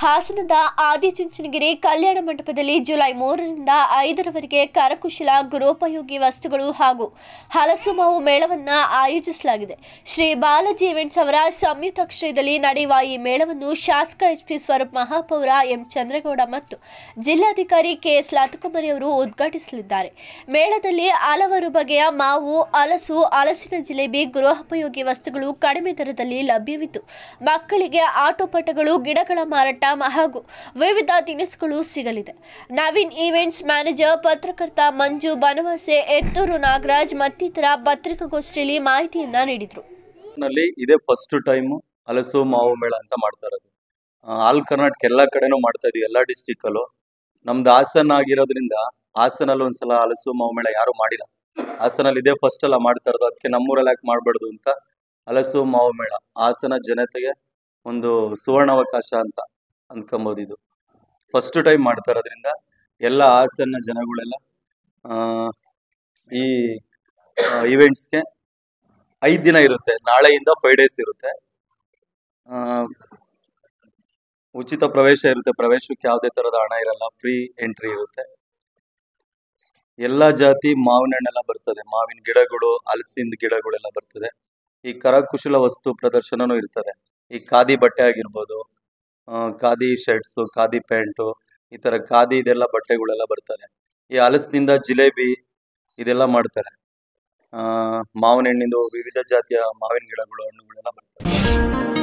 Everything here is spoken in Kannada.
ಹಾಸನದ ಆದಿಚುಂಚನಗಿರಿ ಕಲ್ಯಾಣ ಮಂಟಪದಲ್ಲಿ ಜುಲೈ 3ರಿಂದ 5ರವರೆಗೆ ಕರಕುಶಲ ಗೃಹೋಪಯೋಗಿ ವಸ್ತುಗಳು ಹಾಗೂ ಹಲಸು ಮಾವು ಮೇಳವನ್ನು ಆಯೋಜಿಸಲಾಗಿದೆ. ಶ್ರೀ ಬಾಲಾಜಿ ಇವೆಂಟ್ಸ್ ಅವರ ಸಂಯುಕ್ತಾಶ್ರಯದಲ್ಲಿ ನಡೆಯುವ ಈ ಮೇಳವನ್ನು ಶಾಸಕ ಎಚ್.ಪಿ. ಸ್ವರೂಪ್, ಮಹಾಪೌರ ಎಂ. ಚಂದ್ರೇಗೌಡ ಮತ್ತು ಜಿಲ್ಲಾಧಿಕಾರಿ ಕೆ.ಎಸ್. ಲತಕುಮಾರಿ ಅವರು ಉದ್ಘಾಟಿಸಲಿದ್ದಾರೆ. ಮೇಳದಲ್ಲಿ ಹಲವಾರು ಬಗೆಯ ಮಾವು, ಹಲಸು, ಹಲಸಿನ ಜಿಲೇಬಿ, ಗೃಹೋಪಯೋಗಿ ವಸ್ತುಗಳು ಕಡಿಮೆ ದರದಲ್ಲಿ ಲಭ್ಯವಿದ್ದು ಮಕ್ಕಳಿಗೆ ಆಟೋಪಾಠಗಳು, ಗಿಡಗಳ ಮಾರಾಟ ಹಾಗೂ ವಿವಿಧ ತಿನಿಸುಗಳು ಸಿಗಲಿದೆ. ನವೀನ್ ಈವೆಂಟ್ಸ್ ಮ್ಯಾನೇಜರ್ ಪತ್ರಕರ್ತ ಮಂಜು ಬನವಾಸೆ, ಎತ್ತೂರು ನಾಗರಾಜ್ ಮತ್ತಿತರ ಪತ್ರಿಕಾಗೋಷ್ಠಿಯಲ್ಲಿ ಮಾಹಿತಿಯನ್ನ ನೀಡಿದರು. ಇದೇ ಫಸ್ಟ್ ಟೈಮ್ ಹಲಸು ಮಾವು ಮೇಳ ಅಂತ ಮಾಡ್ತಾ ಇರೋದು. ಆಲ್ ಕರ್ನಾಟಕ ಎಲ್ಲ ಕಡೆನೂ ಮಾಡ್ತಾ ಇದೀವಿ, ಎಲ್ಲ ಡಿಸ್ಟಿಕ್ ಅಲ್ಲೂ. ನಮ್ದು ಹಾಸನ ಆಗಿರೋದ್ರಿಂದ ಹಾಸನಲ್ಲಿ ಒಂದ್ಸಲ ಹಲಸು ಮಾವು ಮೇಳ ಯಾರು ಮಾಡಿಲ್ಲ. ಹಾಸನಲ್ಲಿ ಇದೇ ಫಸ್ಟ್ ಅಲ್ಲ ಮಾಡ್ತಾ ಇರೋದು. ಅದಕ್ಕೆ ನಮ್ಮೂರಲ್ಲಿ ಯಾಕೆ ಮಾಡಬಾರ್ದು ಅಂತ ಹಲಸು ಮಾವು ಮೇಳ ಹಾಸನ ಜನತೆಗೆ ಒಂದು ಸುವರ್ಣಾವಕಾಶ ಅಂತ ಅಂದ್ಕೊಂಬೋದು. ಇದು ಫಸ್ಟ್ ಟೈಮ್ ಮಾಡ್ತಾ ಇರೋದ್ರಿಂದ ಎಲ್ಲ ಹಾಸನ ಜನಗಳೆಲ್ಲ ಈ ಇವೆಂಟ್ಸ್ಗೆ 5 ದಿನ ಇರುತ್ತೆ. ನಾಳೆಯಿಂದ 5 days ಇರುತ್ತೆ. ಉಚಿತ ಪ್ರವೇಶ ಇರುತ್ತೆ. ಪ್ರವೇಶಕ್ಕೆ ಯಾವುದೇ ತರದ ಹಣ ಇರಲ್ಲ, ಫ್ರೀ ಎಂಟ್ರಿ ಇರುತ್ತೆ. ಎಲ್ಲ ಜಾತಿ ಮಾವಿನ ಹಣ್ಣೆಲ್ಲ ಬರ್ತದೆ, ಮಾವಿನ ಗಿಡಗಳು, ಹಲಸಿನ ಗಿಡಗಳೆಲ್ಲ ಬರ್ತದೆ. ಈ ಕರಕುಶಲ ವಸ್ತು ಪ್ರದರ್ಶನನೂ ಇರ್ತದೆ. ಈ ಖಾದಿ ಬಟ್ಟೆ ಆಗಿರ್ಬೋದು, ಖಾದಿ ಶರ್ಟ್ಸು, ಖಾದಿ ಪ್ಯಾಂಟು, ಈ ಥರ ಖಾದಿ ಇದೆಲ್ಲ ಬಟ್ಟೆಗಳೆಲ್ಲ ಬರ್ತದೆ. ಈ ಹಲಸಿನಿಂದ ಜಿಲೇಬಿ ಇದೆಲ್ಲ ಮಾಡ್ತಾರೆ. ಮಾವಿನ ಹಣ್ಣಿಂದು ವಿವಿಧ ಜಾತಿಯ ಮಾವಿನ ಗಿಡಗಳು, ಹಣ್ಣುಗಳೆಲ್ಲ ಬರ್ತದೆ.